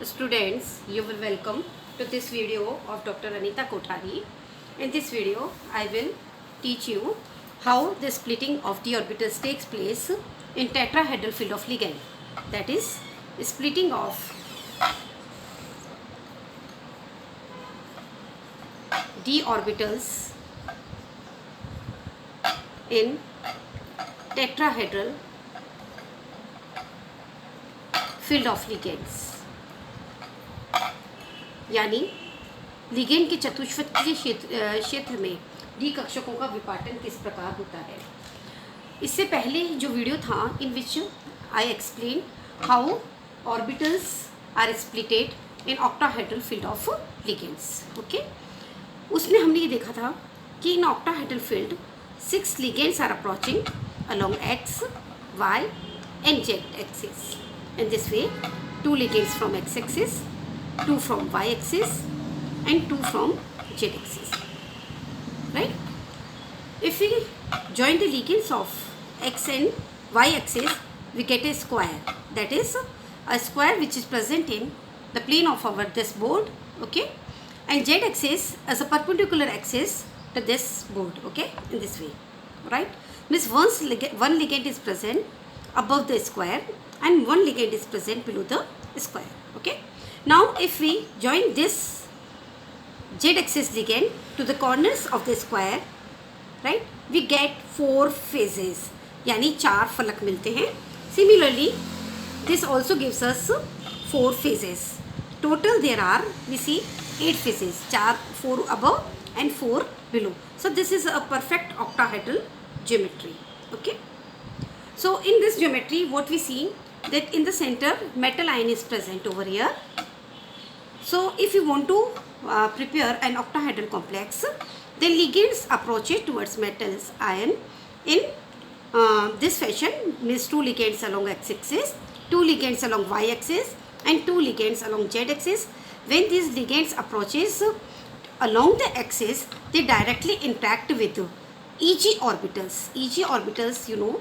Students, you will welcome to this video of Dr. Anita Kothari. In this video, I will teach you how the splitting of d orbitals takes place in tetrahedral field of ligand. That is, splitting of d orbitals in tetrahedral field of ligands. यानी ligand के चतुष्फलकीय क्षेत्र में D कक्षकों का विपाटन किस प्रकार होता है। इससे पहले जो वीडियो था in which I explain how orbitals are splitted in octahedral field of ligands. Okay, उसमें हमने ये देखा था कि in octahedral field 6 ligands are approaching along X Y and Z axis. In this way, 2 ligands from x-axis, 2 from y-axis, and 2 from z-axis. Right? If we join the ligands of x and y-axis, we get a square. That is a square which is present in the plane of our this board. Okay, and z-axis as a perpendicular axis to this board. Okay, in this way. Right? Means one ligand is present above the square and one ligand is present below the square. Okay, now if we join this z-axis ligand to the corners of the square, right, we get 4 phases, यानी 4 फलक मिलते हैं. Similarly, this also gives us 4 phases. Total there are, we see 8 phases, 4 above and 4 below. So this is a perfect octahedral geometry. Okay, so in this geometry what we see that in the center metal ion is present over here. So if you want to prepare an octahedral complex, then ligands approach it towards metals ion in this fashion, means 2 ligands along x-axis, 2 ligands along y-axis and 2 ligands along z-axis. When these ligands approaches along the axis, they directly interact with Eg orbitals. Eg orbitals, you know,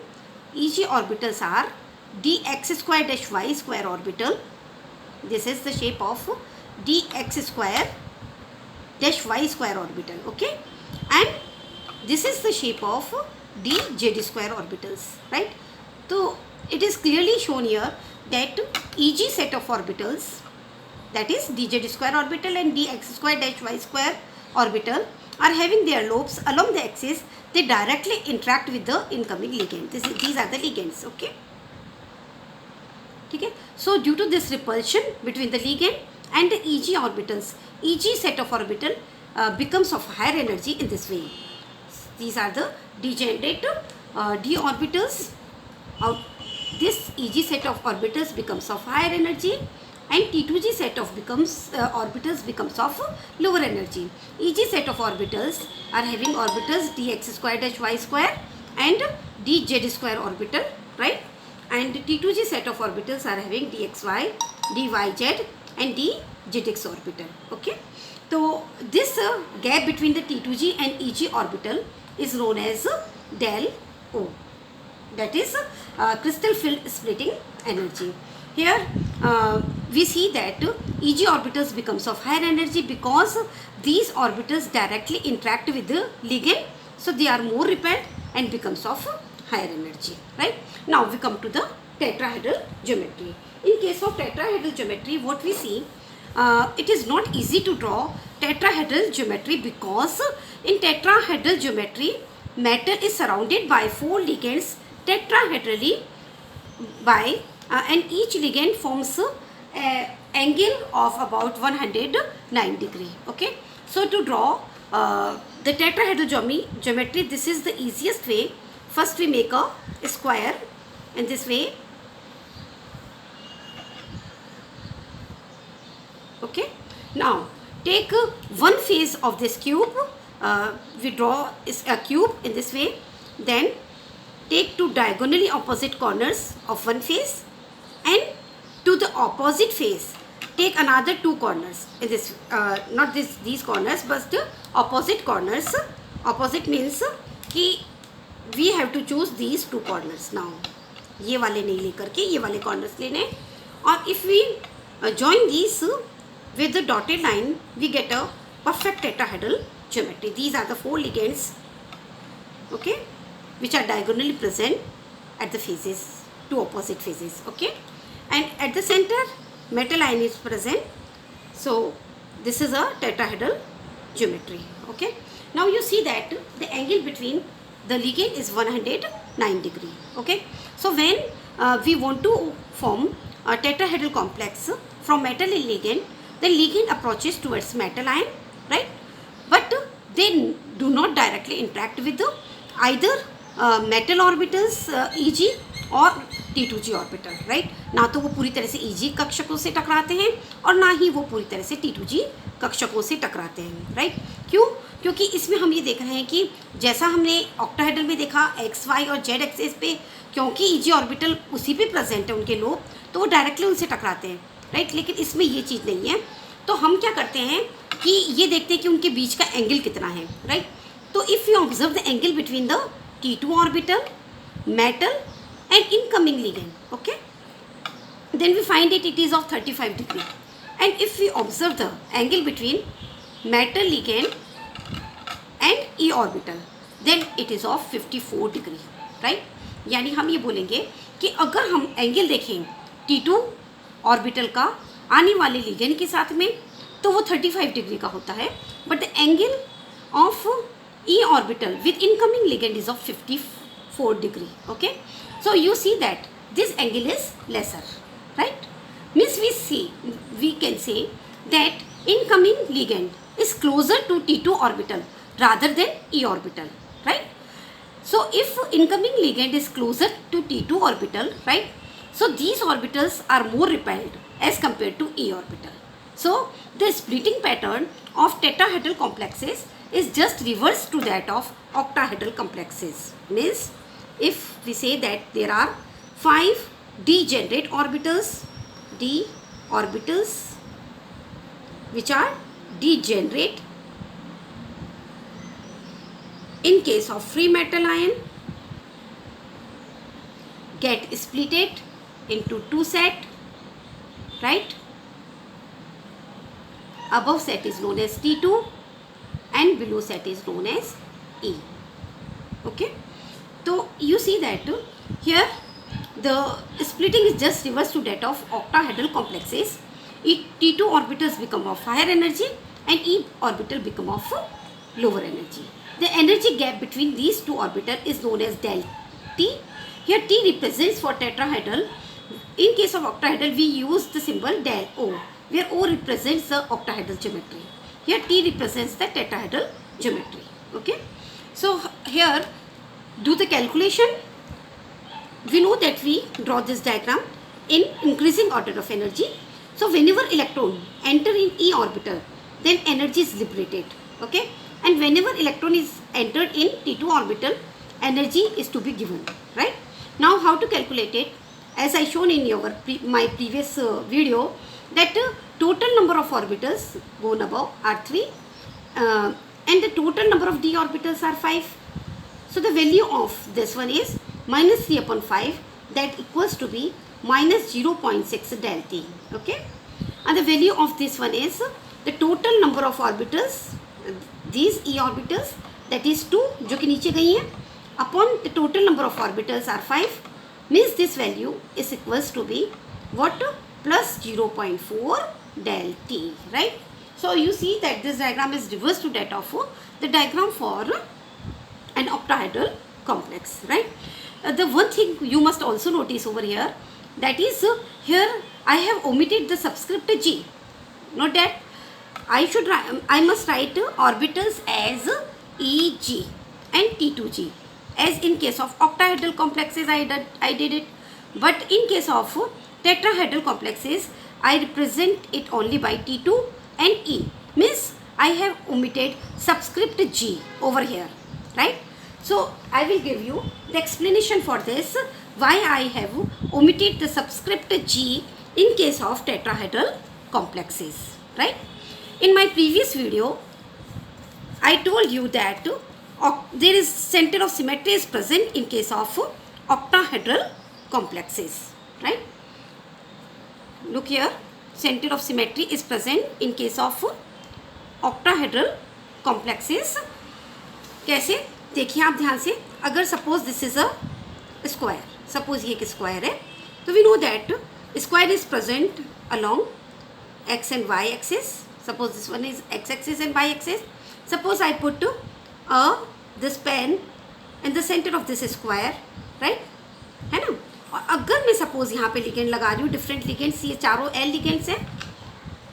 Eg orbitals are dx square dash y square orbital. This is the shape of dx square dash y square orbital. Okay, and this is the shape of dz square orbitals. Right, so it is clearly shown here that Eg set of orbitals, that is dz square orbital and dx square dash y square orbital, are having their lobes along the axis. They directly interact with the incoming ligand. These are the ligands. Okay, ठीक है. So due to this repulsion between the ligand and the Eg orbitals, Eg set of orbital becomes of higher energy in this way. These are the degenerate d orbitals. This Eg set of orbitals becomes of higher energy, and T2g set of orbitals becomes of lower energy. Eg set of orbitals are having orbitals dx square dash y square and dz square orbital, right? And T2g set of orbitals are having dxy, dyz and dzx orbital. Okay, so this gap between the T2g and Eg orbital is known as del O. That is crystal field splitting energy. Here we see that Eg orbitals becomes of higher energy because these orbitals directly interact with the ligand, so they are more repelled and becomes of higher energy. Right, now we come to the tetrahedral geometry. In case of tetrahedral geometry, what we see, it is not easy to draw tetrahedral geometry because in tetrahedral geometry metal is surrounded by 4 ligands tetrahedrally by and each ligand forms an angle of about 109 degree. Okay, so to draw the tetrahedral geometry, this is the easiest way. First we make a square in this way. Okay, now take one face of this cube. We draw a cube in this way. Then take 2 diagonally opposite corners of one face, and to the opposite face take another 2 corners in this, not these corners but the opposite corners. Opposite means कि we have to choose these 2 corners. Now ये वाले नहीं लेकर के ये वाले corners लेने. और if we join these with the dotted line, we get a perfect tetrahedral geometry. These are the 4 ligands, okay, which are diagonally present at the faces, 2 opposite faces, okay, and at the center metal ion is present. So this is a tetrahedral geometry, okay. Now you see that the angle between the ligand is 109 degree, okay. So when we want to form a tetrahedral complex from metal and ligand, the ligand approaches towards metal ion, right, but they do not directly interact with either metal orbitals Eg और T2G orbital, right. ना तो वो पूरी तरह से Eg कक्षकों से टकराते हैं और ना ही वो पूरी तरह से T2G कक्षकों से टकराते हैं, राइट. क्यों? क्योंकि इसमें हम ये देख रहे हैं कि जैसा हमने ऑक्टाहेड्रल में देखा एक्स वाई और जेड एक्सेस पे, क्योंकि Eg ऑर्बिटल उसी पे प्रेजेंट है उनके लोब, तो वो डायरेक्टली उनसे टकराते हैं, राइट. लेकिन इसमें ये चीज़ नहीं है. तो हम क्या करते हैं कि ये देखते हैं कि उनके बीच का एंगल कितना है, राइट. तो if you observe the angle between the T2 orbital, metal and incoming ligand, okay, then we find it is of 35 degree. And if we observe the angle between metal ligand and E orbital, then it is of 54 degree, right. यानी हम ये बोलेंगे कि अगर हम angle देखें T2 orbital का आने वाले ligand के साथ में, तो वो 35 डिग्री का होता है, but the angle of E orbital with incoming ligand is of 54 degree, okay. So you see that this angle is lesser, right. Means we can say that incoming ligand is closer to T2 orbital rather than E orbital, right. So if incoming ligand is closer to T2 orbital, right, so these orbitals are more repelled as compared to E orbital. So the splitting pattern of tetrahedral complexes is just reverse to that of octahedral complexes. Means if we say that there are 5 degenerate orbitals, d orbitals which are degenerate in case of free metal ion, get splitted into 2 set, right. Above set is known as T2 and below set is known as E, okay. So you see that here the splitting is just reverse to that of octahedral complexes. T2 orbitals become of higher energy and E orbital become of lower energy. The energy gap between these two orbitals is known as del T. Here T represents for tetrahedral. In case of octahedral we use the symbol del O, where O represents the octahedral geometry. Here T represents the tetrahedral geometry, okay. So here do the calculation. We know that we draw this diagram in increasing order of energy. So whenever electron enter in E orbital, then energy is liberated, okay, and whenever electron is entered in T2 orbital, energy is to be given, right. Now how to calculate it? As I shown in my previous video, that total number of orbitals gone above are 3 and the total number of d orbitals are 5. So the value of this one is minus 3 upon 5, that equals to be minus 0.6 del T, okay. And the value of this one is the total number of orbitals, these E orbitals, that is 2 जो कि नीचे गई हैं, upon the total number of orbitals are 5, means this value is equals to be what? Plus 0.4 del T, right. So you see that this diagram is reverse to that of the diagram for an octahedral complex, right. The one thing you must also notice over here, that is here I have omitted the subscript G. Note that I must write orbitals as Eg and T2G, as in case of octahedral complexes I did it, but in case of tetrahedral complexes I represent it only by T2 and E, means I have omitted subscript G over here, right. So I will give you the explanation for this, why I have omitted the subscript G in case of tetrahedral complexes, right. In my previous video I told you that there is center of symmetry is present in case of octahedral complexes, right. Look here, center of symmetry is present in case of octahedral complexes. कैसे? देखिए आप ध्यान से, अगर suppose this is a square, suppose ये एक square है, तो we know that square is present along x and y axis. Suppose this one is x axis and y axis. Suppose I put this pen in the center of this square, right? है ना? और अगर मैं suppose यहाँ पे ligand लगा रही हूँ, डिफरेंट लिगेंड्स, ये चारों एल लिगेंड्स हैं.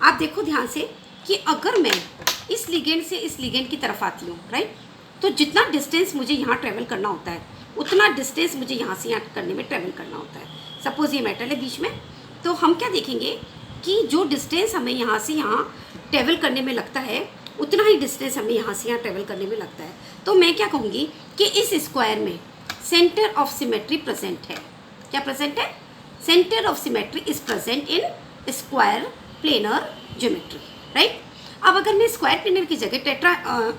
आप देखो ध्यान से कि अगर मैं इस लिगेंड से इस लिगेंड की तरफ आती हूँ, राइट, तो जितना डिस्टेंस मुझे यहाँ ट्रेवल करना होता है उतना डिस्टेंस मुझे यहाँ से यहाँ करने में ट्रेवल करना होता है. सपोज ये मेटल है बीच में, तो हम क्या देखेंगे कि जो डिस्टेंस हमें यहाँ से यहाँ ट्रेवल करने में लगता है उतना ही डिस्टेंस हमें यहाँ से यहाँ ट्रेवल करने में लगता है. तो मैं क्या कहूँगी कि इस स्क्वायर में सेंटर ऑफ सिमेट्री प्रेजेंट है. क्या प्रेजेंट है? Centre of symmetry is present in square planar geometry, right. अब अगर मैं स्क्वायर प्लेनर की जगह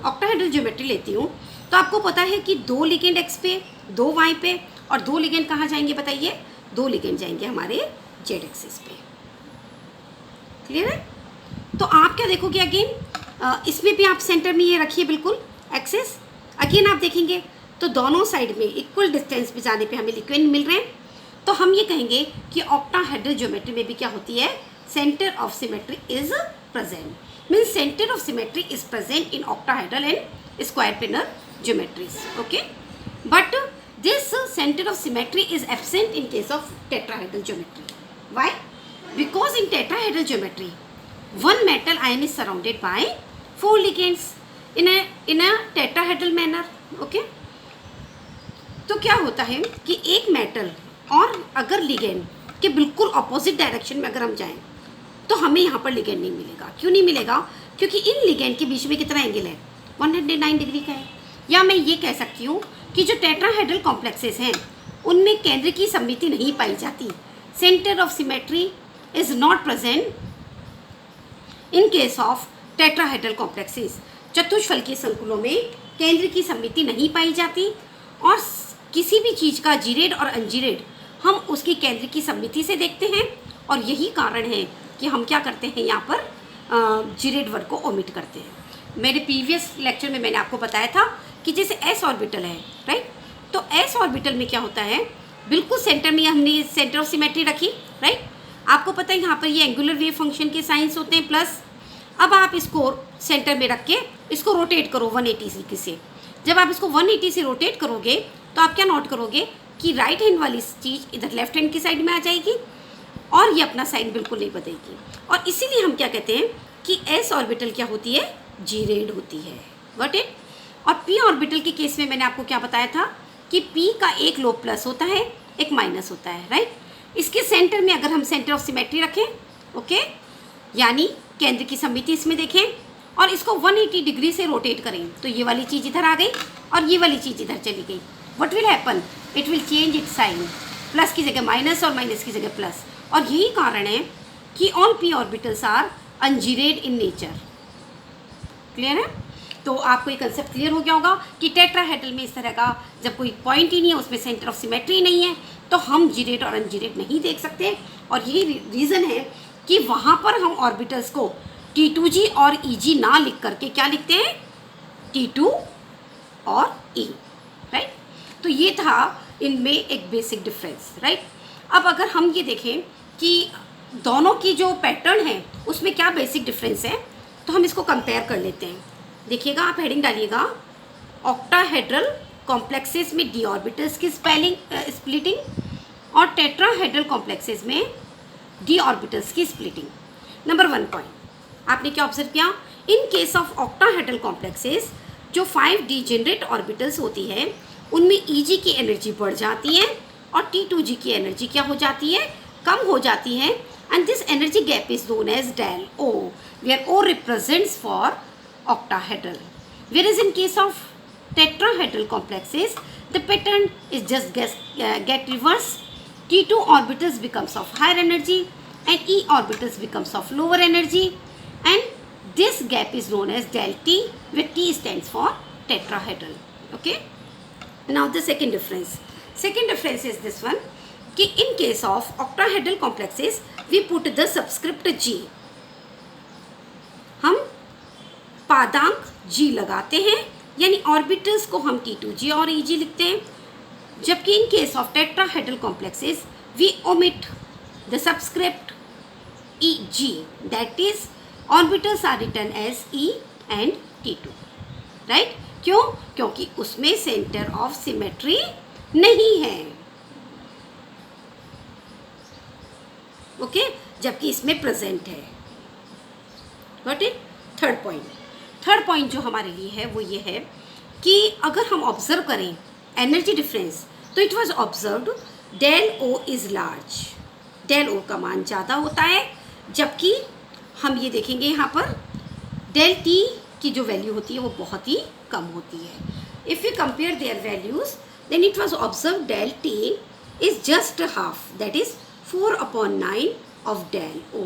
ऑक्टाहेड्रल ज्योमेट्री लेती हूँ, तो आपको पता है कि 2 लिगेंड एक्स पे, 2 वाई पे और 2 लिगेंड कहाँ जाएंगे बताइए? 2 लिगेंड जाएंगे हमारे जेड एक्सिस पे. क्लियर है? तो आप क्या देखोगे अगेन, इसमें भी आप सेंटर में ये रखिए बिल्कुल एक्सिस. अगेन आप देखेंगे तो दोनों साइड में इक्वल डिस्टेंस पे जाने पे हमें लिगेंड मिल रहे हैं. तो हम ये कहेंगे कि ऑक्टाहेड्रल ज्योमेट्री में भी क्या होती है? Centre of symmetry is present. Means centre of symmetry is present in octahedral and square planar geometries. Okay, but this center of symmetry is absent in case of tetrahedral geometry. Why? Because in tetrahedral geometry, one metal ion is surrounded by 4 ligands in a tetrahedral manner. Okay? तो क्या होता है कि एक metal और अगर ligand के बिल्कुल ऑपोजिट डायरेक्शन में अगर हम जाएं तो हमें यहाँ पर लिगेंड नहीं मिलेगा. क्यों नहीं मिलेगा? क्योंकि इन लिगेंड के बीच में कितना एंगल है? 109 डिग्री का है. या मैं ये कह सकती हूँ कि जो टेट्राहेड्रल कॉम्प्लेक्सेस हैं उनमें केंद्र की सममिति नहीं पाई जाती. Centre of symmetry is not present in case of tetrahedral complexes. चतुष्फलकीय संकुलों में केंद्र की सममिति नहीं पाई जाती और किसी भी चीज़ का जीरेड और अनजीरेड हम उसकी केंद्र की सममिति से देखते हैं. और यही कारण है कि हम क्या करते हैं, यहाँ पर जीरेड वर्ग को ओमिट करते हैं. मेरे प्रीवियस लेक्चर में मैंने आपको बताया था कि जैसे एस ऑर्बिटल है, राइट, तो एस ऑर्बिटल में क्या होता है, बिल्कुल सेंटर में हमने सेंटर ऑफ सिमेट्री रखी, राइट. आपको पता है यहाँ पर ये एंगुलर वेव फंक्शन के साइंस होते हैं प्लस. अब आप इसको सेंटर में रख के इसको रोटेट करो 180 से. जब आप इसको 180 से रोटेट करोगे तो आप क्या नोट करोगे कि राइट हैंड वाली चीज़ इधर लेफ्ट हैंड की साइड में आ जाएगी और ये अपना साइन बिल्कुल नहीं बदलेगी. और इसीलिए हम क्या कहते हैं कि एस ऑर्बिटल क्या होती है? जीरेड होती है. Got it? और पी ऑर्बिटल के केस में मैंने आपको क्या बताया था कि पी का एक लोब प्लस होता है, एक माइनस होता है, राइट. इसके सेंटर में अगर हम सेंटर ऑफ सिमेट्री रखें, ओके, यानी केंद्र की सममिति इसमें देखें और इसको 180 डिग्री से रोटेट करें तो ये वाली चीज़ इधर आ गई और ये वाली चीज़ इधर चली गई. What will happen? It will change its sign. Plus की जगह माइनस और माइनस की जगह प्लस. और यही कारण है कि all P orbitals are ungerade in nature. Clear है? तो आपको ये कंसेप्ट क्लियर हो गया होगा कि टेट्राहेड्रल में इस तरह का जब कोई पॉइंट ही नहीं है, उसमें सेंटर ऑफ सिमेट्री नहीं है, तो हम जीरेड और अनजीरेड नहीं देख सकते. और यही रीज़न है कि वहाँ पर हम ऑर्बिटल्स को T2G और EG ना लिख करके क्या लिखते हैं? T2 और E, राइट. तो ये था इनमें एक बेसिक डिफरेंस, राइट. अब अगर हम ये देखें कि दोनों की जो पैटर्न है उसमें क्या बेसिक डिफरेंस है, तो हम इसको कंपेयर कर लेते हैं. देखिएगा, आप हेडिंग डालिएगा, ऑक्टाहेड्रल कॉम्प्लेक्सेस में डी ऑर्बिटल्स की स्प्लिटिंग और टेट्राहेड्रल कॉम्प्लेक्सेस में डी ऑर्बिटल्स की स्प्लिटिंग. नंबर 1 पॉइंट आपने क्या ऑब्जर्व किया? इन केस ऑफ ऑक्टाहेड्रल कॉम्प्लेक्सेस जो 5 डिजेनरेट ऑर्बिटल्स होती है उनमें EG की एनर्जी बढ़ जाती है और T2G की एनर्जी क्या हो जाती है? कम हो जाती है. And this energy gap is known as del O, where O represents for octahedral. Whereas in case of tetrahedral complexes, the pattern is just get reversed. T2 orbitals becomes of higher energy and E orbitals becomes of lower energy, and this gap is known as del T, where T stands for tetrahedral. Okay. Now the second difference is this one. कि in case of octahedral complexes we put the subscript G, हम पादांक जी लगाते हैं, यानी orbitals को हम T2G और EG लिखते हैं, जबकि in case of tetrahedral complexes we omit the subscript EG, that is orbitals are written as E and T2, right? क्यों? क्योंकि उसमें सेंटर ऑफ सिमेट्री नहीं है, ओके, जबकि इसमें प्रेजेंट है। Got it? थर्ड पॉइंट जो हमारे लिए है वो ये है कि अगर हम ऑब्जर्व करें एनर्जी डिफरेंस, तो it was observed del O is large, del O का मान ज़्यादा होता है, जबकि हम ये देखेंगे यहाँ पर डेल टी की जो वैल्यू होती है वो बहुत ही कम होती है। If you compare their values then it was observe del T is just half, that is 4/9 of del O.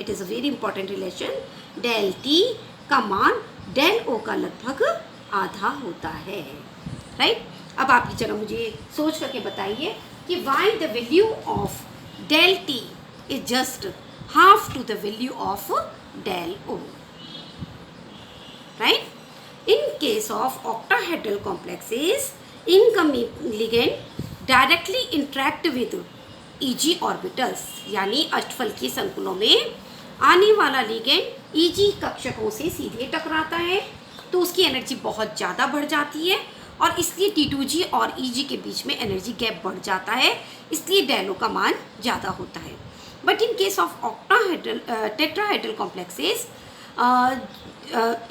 It is a very important relation. Del T का मान डेल ओ का लगभग आधा होता है, राइट? अब आप जरा मुझे सोच करके बताइए कि why the value of del T is just half to the value of del O, right? In case of octahedral complexes, incoming ligand directly interact with EG orbitals, यानी अष्टफलकीय संकुलों में आने वाला लिगेंड EG कक्षकों से सीधे टकराता है, तो उसकी एनर्जी बहुत ज़्यादा बढ़ जाती है और इसलिए T2G और EG के बीच में एनर्जी गैप बढ़ जाता है, इसलिए डेलो का मान ज़्यादा होता है। But in case of octahedral tetrahedral complexes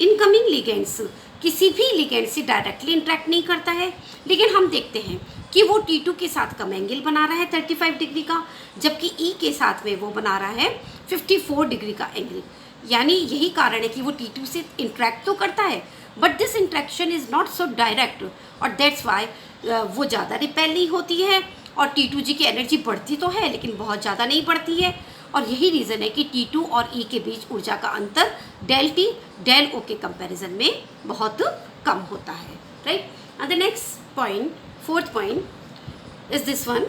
incoming ligands किसी भी लिगेंड से डायरेक्टली इंटरेक्ट नहीं करता है, लेकिन हम देखते हैं कि वो T2 के साथ कम एंगल बना रहा है 35 डिग्री का, जबकि E के साथ में वो बना रहा है 54 डिग्री का एंगल। यानी यही कारण है कि वो T2 से इंटरेक्ट तो करता है, but this interaction is not so direct, और दैट्स वाई वो ज़्यादा रिपेल नहीं होती है, और T2G की एनर्जी बढ़ती तो है लेकिन बहुत ज़्यादा नहीं बढ़ती है। और यही रीज़न है कि T2 और E के बीच ऊर्जा का अंतर डेल T डेल O के कंपैरिजन में बहुत कम होता है, right? And the next point, fourth point is this one.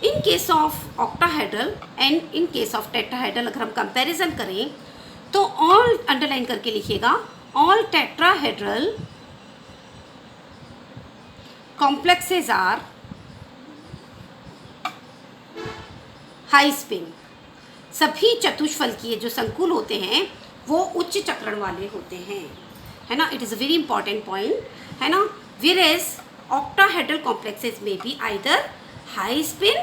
In case of octahedral and in case of tetrahedral अगर हम कंपैरिजन करें तो ऑल अंडरलाइन करके लिखिएगा, all tetrahedral complexes are high spin. सभी चतुष्फलकीय जो संकुल होते हैं वो उच्च चक्रण वाले होते हैं, है ना? It is a very important point, है ना? वेयर एज ऑक्टाहेड्रल कॉम्प्लेक्सेस में बी आइदर हाई स्पिन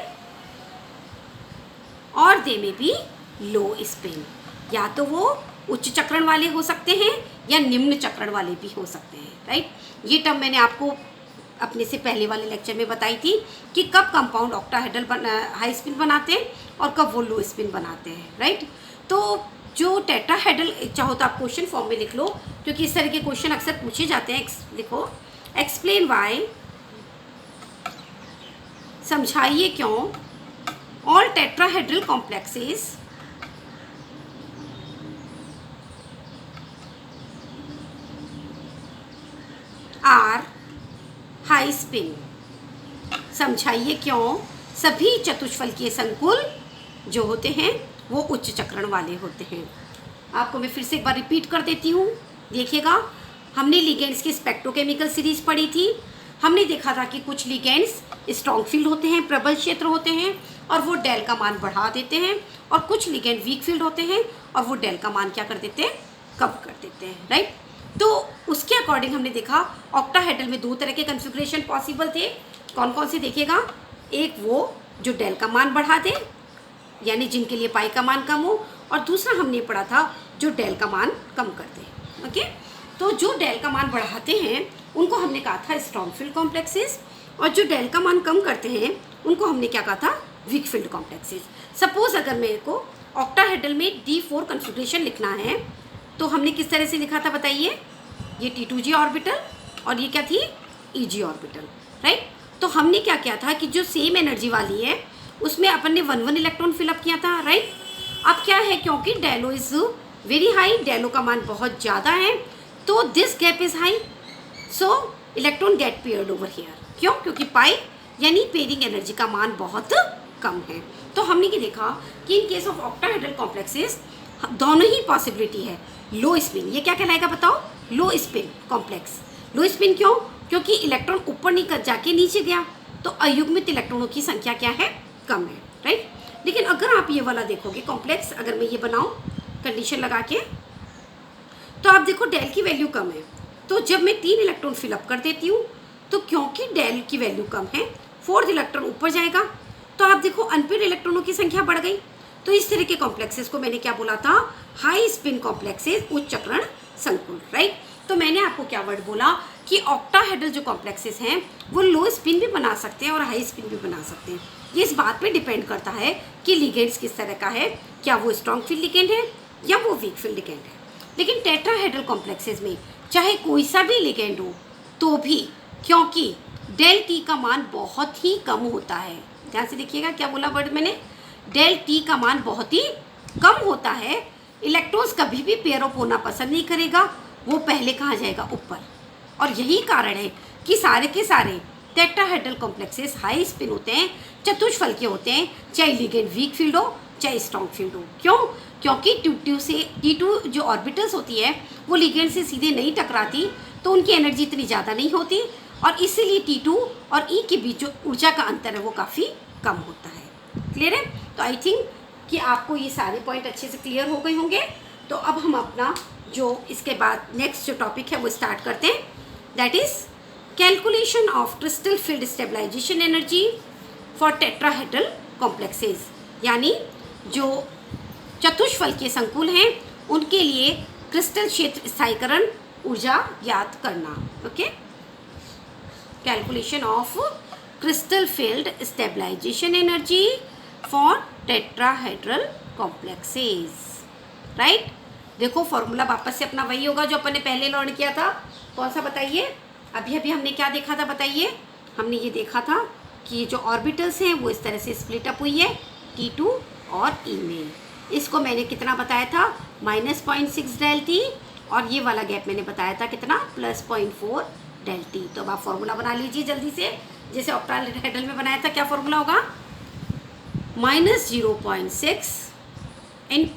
और दे में बी लो स्पिन, या तो वो उच्च चक्रण वाले हो सकते हैं या निम्न चक्रण वाले भी हो सकते हैं, राइट? ये टर्म मैंने आपको अपने से पहले वाले लेक्चर में बताई थी कि कब कंपाउंड ऑक्टाहेड्रल हाई स्पिन बनाते हैं और कब वो लो स्पिन बनाते हैं, राइट? तो जो टेट्राहेड्रल, चाहो तो आप क्वेश्चन फॉर्म में लिख लो, क्योंकि इस तरह के क्वेश्चन अक्सर पूछे जाते हैं। लिखो, एक्सप्लेन वाई, समझाइए क्यों all tetrahedral complexes are high spin. समझाइए क्यों सभी चतुष्फलकीय संकुल जो होते हैं वो उच्च चक्रण वाले होते हैं। आपको मैं फिर से एक बार रिपीट कर देती हूँ, देखिएगा। हमने लिगेंड्स की स्पेक्ट्रोकेमिकल सीरीज पढ़ी थी। हमने देखा था कि कुछ लिगेंड्स स्ट्रॉन्ग फील्ड होते हैं, प्रबल क्षेत्र होते हैं, और वो डेल का मान बढ़ा देते हैं, और कुछ लिगेंड वीक फील्ड होते हैं और वो डेल का मान क्या कर देते हैं, कम कर देते हैं, राइट? तो उसके अकॉर्डिंग हमने देखा ऑक्टाहेड्रल में दो तरह के कन्फिग्रेशन पॉसिबल थे। कौन कौन से देखिएगा? एक वो जो डेल का मान बढ़ा दे, यानी जिनके लिए पाई का मान कम हो, और दूसरा हमने पढ़ा था जो डेल का मान कम कर दे। ओके, तो जो डेल का मान बढ़ाते हैं उनको हमने कहा था स्ट्रॉन्ग फील्ड कॉम्प्लेक्सेस, और जो डेल का मान कम करते हैं उनको हमने क्या कहा था, वीक फील्ड कॉम्प्लेक्सेस। सपोज अगर मेरे को ऑक्टाहेड्रल में D4 कन्फिग्रेशन लिखना है तो हमने किस तरह से लिखा था बताइए? ये T2G ऑर्बिटल और ये क्या थी, EG ऑर्बिटल, राइट? तो हमने क्या किया था कि जो सेम एनर्जी वाली है उसमें अपन ने 1 इलेक्ट्रॉन फिलअप किया था, राइट? अब क्या है, क्योंकि डेलो इज वेरी हाई, डेलो का मान बहुत ज़्यादा है, तो this gap is high, so electron get paired over here. क्यों? क्योंकि पाई यानी पेयरिंग एनर्जी का मान बहुत कम है। तो हमने ये देखा कि in case of octahedral complexes दोनों ही पॉसिबिलिटी है। लो स्पिन, ये क्या कहलाएगा बताओ? लो स्पिन कॉम्प्लेक्स। लो स्पिन क्यों? क्योंकि इलेक्ट्रॉन ऊपर नहीं जाके नीचे गया, तो अयुग्मित इलेक्ट्रॉनों की संख्या क्या है? कम है, राइट। लेकिन अगर आप ये वाला देखोगे कॉम्प्लेक्स, अगर मैं ये बनाऊं कंडीशन लगा के, तो आप देखो डेल की वैल्यू कम है, तो जब मैं 3 इलेक्ट्रॉन फिलअप कर देती हूँ, तो क्योंकि डेल की वैल्यू कम है, 4th इलेक्ट्रॉन ऊपर जाएगा, तो आप देखो अनपेड इलेक्ट्रॉनों की संख्या बढ़ गई। तो इस तरह के कॉम्प्लेक्सेस को मैंने क्या बोला था? हाई स्पिन कॉम्प्लेक्सेस, उच्च चक्रण संकुल, राइट। तो मैंने आपको क्या वर्ड बोला कि ऑक्टाहेड्रल जो कॉम्प्लेक्सेस हैं वो लो स्पिन भी बना सकते हैं और हाई स्पिन भी बना सकते हैं। ये इस बात पे डिपेंड करता है कि लिगेंड्स किस तरह का है, क्या वो स्ट्रॉन्ग फील्ड लिगेंड है या वो वीक फील्ड लिगेंड है। लेकिन टेट्राहेड्रल कॉम्प्लेक्सेस में चाहे कोई सा भी लिगेंड हो तो भी, क्योंकि डेल टी का मान बहुत ही कम होता है, ध्यान से देखिएगा क्या बोला वर्ड मैंने, डेल टी का मान बहुत ही कम होता है, इलेक्ट्रॉन्स कभी भी पेयर अप होना पसंद नहीं करेगा, वो पहले कहाँ जाएगा? ऊपर। और यही कारण है कि सारे के सारे टेट्राहेड्रल कॉम्प्लेक्सेस हाई स्पिन होते हैं, चतुष्फल के होते हैं, चाहे लिगेंड वीक फील्ड हो चाहे स्ट्रॉन्ग फील्ड हो। क्यों? क्योंकि T2 जो ऑर्बिटल्स होती है वो लिगेंड से सीधे नहीं टकराती, तो उनकी एनर्जी इतनी ज़्यादा नहीं होती, और इसीलिए T2 और E के बीच जो ऊर्जा का अंतर है वो काफ़ी कम होता है। क्लियर है? तो आई थिंक कि आपको ये सारे पॉइंट अच्छे से क्लियर हो गए होंगे। तो अब हम अपना जो इसके बाद नेक्स्ट जो टॉपिक है वो स्टार्ट करते हैं, that is calculation of crystal field stabilization energy for tetrahedral complexes, यानी जो चतुष्फल के संकुल हैं उनके लिए क्रिस्टल क्षेत्र स्थायीकरण ऊर्जा याद करना। Okay, calculation of crystal field stabilization energy for tetrahedral complexes, right. देखो फॉर्मूला वापस से अपना वही होगा जो अपन ने पहले लर्न किया था। कौन सा बताइए? अभी अभी हमने क्या देखा था बताइए? हमने ये देखा था कि जो ऑर्बिटल्स हैं वो इस तरह से स्प्लिट अप हुई है T2 और E में। इसको मैंने कितना बताया था? -0.6 डेल टी, और ये वाला गैप मैंने बताया था कितना? +0.4 डेल टी। तो अब आप फॉर्मूला बना लीजिए जल्दी से, जैसे ऑक्टाहेड्रल में बनाया था। क्या फॉर्मूला होगा? -0.6 in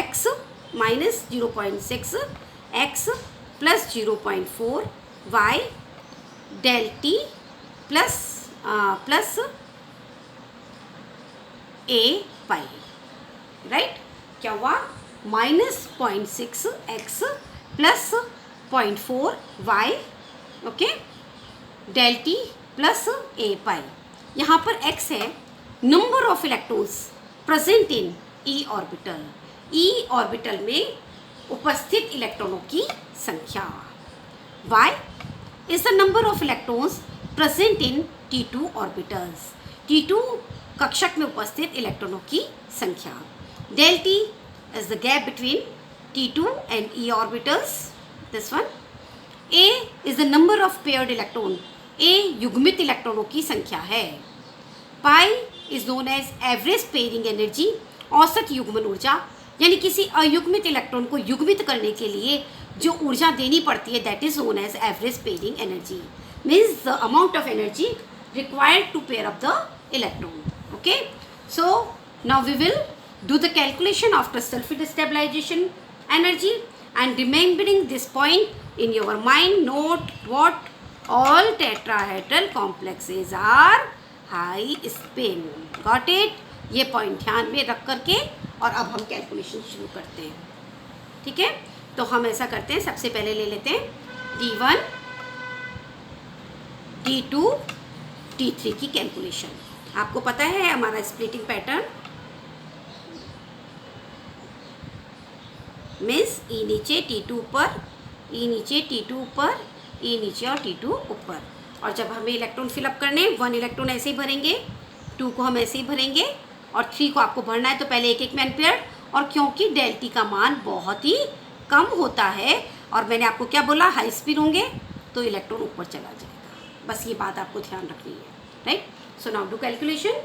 x -0.6 x + 0.4 y del t plus a pi, right. क्या हुआ? -0.6 x + 0.4 y, okay, del t plus a pi. यहाँ पर x है number of electrons present in e orbital, e orbital में उपस्थित इलेक्ट्रॉनों की संख्या। y is the number of electrons present in T2 orbitals, T2 कक्षक में उपस्थित इलेक्ट्रॉनों की संख्या। Del T is the gap between T2 and E orbitals, this one. A is the number of paired electron, A युग्मित इलेक्ट्रॉनों की संख्या है। Pi is known as average pairing energy, औसत युग्मन ऊर्जा, यानी किसी अयुग्मित इलेक्ट्रॉन को युग्मित करने के लिए जो ऊर्जा देनी पड़ती है, that is known as average pairing energy, means the amount of energy required to pair up the electron. Okay, so now we will do the calculation of crystal field stabilization energy, and remembering this point in your mind, note what all tetrahedral complexes are high spin. Got it? ये point ध्यान में रख करके और अब हम calculation शुरू करते हैं। ठीक है, तो हम ऐसा करते हैं, सबसे पहले ले लेते हैं D1 D2 D3 की कैलकुलेशन। आपको पता है हमारा स्प्लिटिंग पैटर्न, मीन्स E नीचे T2 ऊपर, E नीचे T2 ऊपर, E नीचे और T2 ऊपर। और जब हमें इलेक्ट्रॉन फिलअप करने, 1 इलेक्ट्रॉन ऐसे ही भरेंगे, 2 को हम ऐसे ही भरेंगे, और 3 को आपको भरना है तो पहले एक मैन पेयर। और क्योंकि डेल टी का मान बहुत ही कम होता है और मैंने आपको क्या बोला, हाई स्पीड होंगे, तो इलेक्ट्रॉन ऊपर चला जाएगा। बस ये बात आपको ध्यान रखनी है, right. So now do calculation.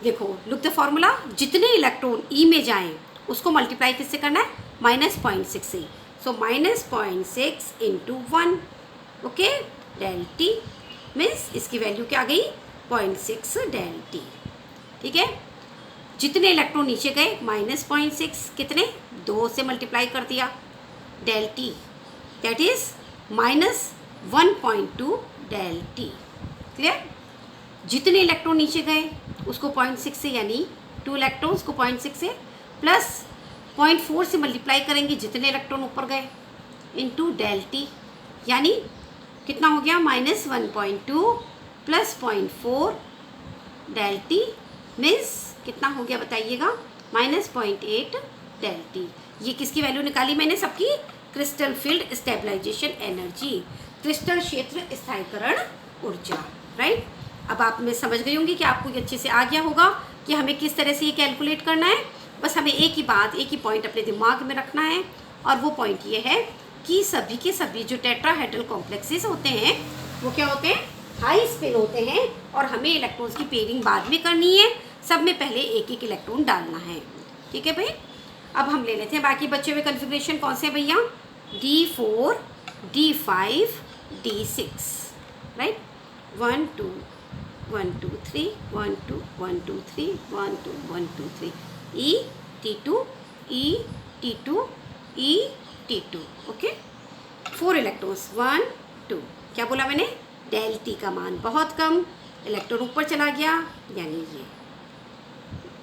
देखो, लुक द फॉर्मूला, जितने इलेक्ट्रॉन ई में जाएं उसको मल्टीप्लाई किससे करना है, -0.6 से। सो -0.6 × 1, ओके, डेल टी मीन्स इसकी वैल्यू क्या आ गई, 0.6 डेल टी। ठीक है। जितने इलेक्ट्रॉन नीचे गए -0.6, कितने 2 से मल्टीप्लाई कर दिया, del t that is -1.2 del t. Clear. जितने इलेक्ट्रॉन नीचे गए उसको 0.6 से, यानी 2 इलेक्ट्रॉन्स को 0.6 से प्लस 0.4 से मल्टीप्लाई करेंगे जितने इलेक्ट्रॉन ऊपर गए इनटू डेल टी, यानी कितना हो गया -1.2 प्लस 0.4 डेल टी मीन्स कितना हो गया बताइएगा, -0.8 डेल टी। ये किसकी वैल्यू निकाली मैंने सबकी, crystal field stabilization energy, crystal क्षेत्र स्थायीकरण ऊर्जा, राइट। अब आप में समझ गई होंगी कि आपको ये अच्छे से आ गया होगा कि हमें किस तरह से ये कैलकुलेट करना है। बस हमें एक ही बात, एक ही पॉइंट अपने दिमाग में रखना है, और वो पॉइंट ये है कि सभी के सभी जो टेट्राहेड्रल कॉम्प्लेक्सेस होते हैं वो क्या होते हैं, हाई स्पिन होते हैं, और हमें इलेक्ट्रॉन्स की पेयरिंग बाद में करनी है, सब में पहले एक एक इलेक्ट्रॉन डालना है। ठीक है भाई। अब हम ले लेते हैं बाकी बचे हुए कन्फिग्रेशन कौन से भैया, D4, D5, D6, right. 1 2 1 2 3 1 2 1 2 3 1 2 1 2 3 E T2 E T2 E T2, okay. 4 electrons 1 2, क्या बोला मैंने, डेल टी का मान बहुत कम, इलेक्ट्रॉन ऊपर चला गया, यानी ये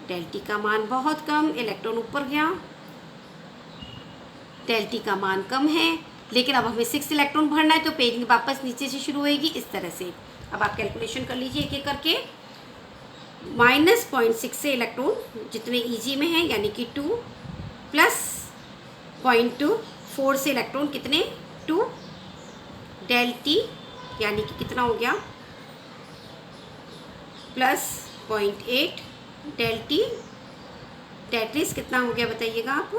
डेल टी का मान बहुत कम, इलेक्ट्रॉन ऊपर गया, डेल टी का मान कम है, लेकिन अब हमें 6 इलेक्ट्रॉन भरना है तो पेयरिंग वापस नीचे से शुरू होएगी इस तरह से। अब आप कैलकुलेशन कर लीजिए एक एक करके। -0.6 से इलेक्ट्रॉन जितने ईजी में हैं यानी कि 2, प्लस 0.24 से इलेक्ट्रॉन कितने 2, डेल टी यानी कि कितना हो गया, plus 0.8 del t, that is कितना हो गया बताइएगा आप,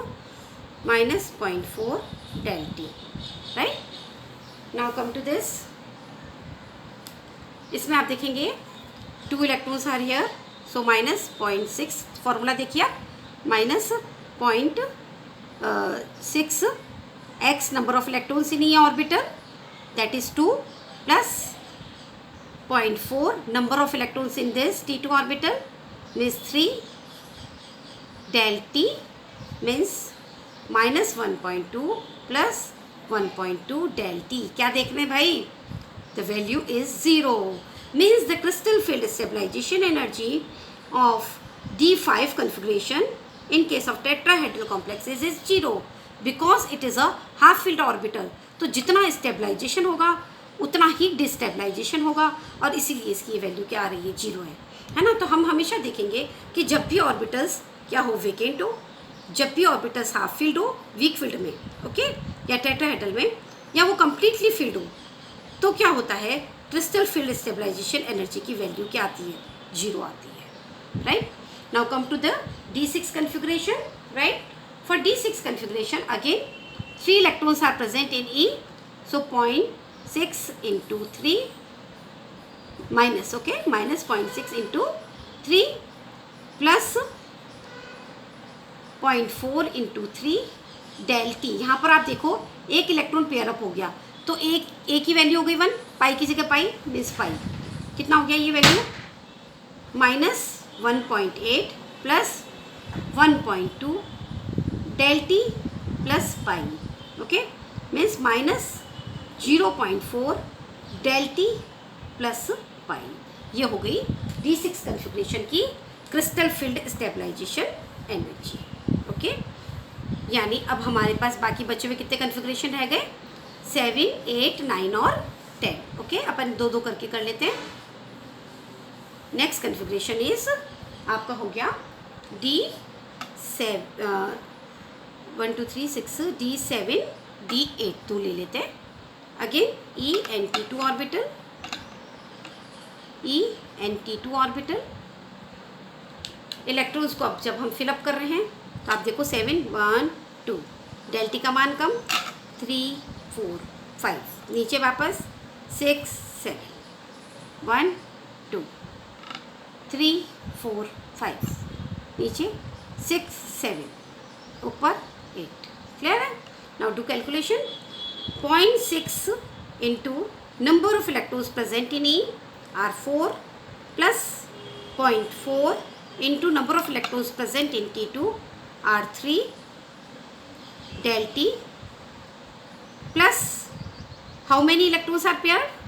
-0.4 del t, right. Now come to this, इसमें आप देखेंगे 2 electrons are here, so -0.6, formula देखिए, -0.6 x number of electrons in e orbital that is 2 plus 0.4 number of electrons in this T2 orbital means 3, del T means -1.2 plus 1.2 del T। क्या देख रहे हैं भाई, the value is 0 means the crystal field stabilization energy of D5 configuration in case of tetrahedral complexes is 0 because it is a half filled orbital। तो जितना stabilization होगा उतना ही destabilisation होगा, और इसीलिए इसकी वैल्यू क्या आ रही है, 0 है ना। तो हम हमेशा देखेंगे कि जब भी ऑर्बिटल्स क्या हो, वेकेंट हो, जब भी ऑर्बिटल्स हाफ फील्ड हो वीक फील्ड में, ओके, या टेट्राहेड्रल में, या वो कम्प्लीटली फील्ड हो, तो क्या होता है, क्रिस्टल फील्ड स्टेबलाइजेशन एनर्जी की वैल्यू क्या आती है, 0 आती है, right. Now come to the D6 configuration, right। For D6 configuration again 3 electrons are present in E, so 0.6 into 3 minus, okay, -0.6 into 3 plus 0.4 into 3 del t. यहाँ पर आप देखो एक इलेक्ट्रॉन पेयर अप हो गया, तो एक ही वैल्यू हो गई 1, पाई की जगह पाई मीन्स पाई, कितना हो गया ये value, -1.8 plus 1.2 del t plus pi, okay, means -0.4 del t plus pi. ये हो गई D6 कन्फिग्रेशन की crystal field stabilization energy, okay. यानी अब हमारे पास बाकी बचे हुए कितने कन्फिग्रेशन रह गए, 7, 8, 9 और 10, ओके। अपन 2-2 करके कर लेते हैं। नेक्स्ट कन्फिग्रेशन इज आपका हो गया D7, 1 2 3 6 D7 D8, तो ले लेते हैं again ENT2 orbital, ENT2 orbital. Electrons को अब जब हम फिलअप कर रहे हैं तो आप देखो 7 1 2, डेल टी का मान कम, 3 4 5, नीचे वापस 6 7 1 2 3 4 5, नीचे 6 7, ऊपर 8। क्लियर है। Now do calculation. 0.6 into number of electrons present in E are 4 plus 0.4 into number of electrons present in T2 R3 del T plus how many electrons are paired?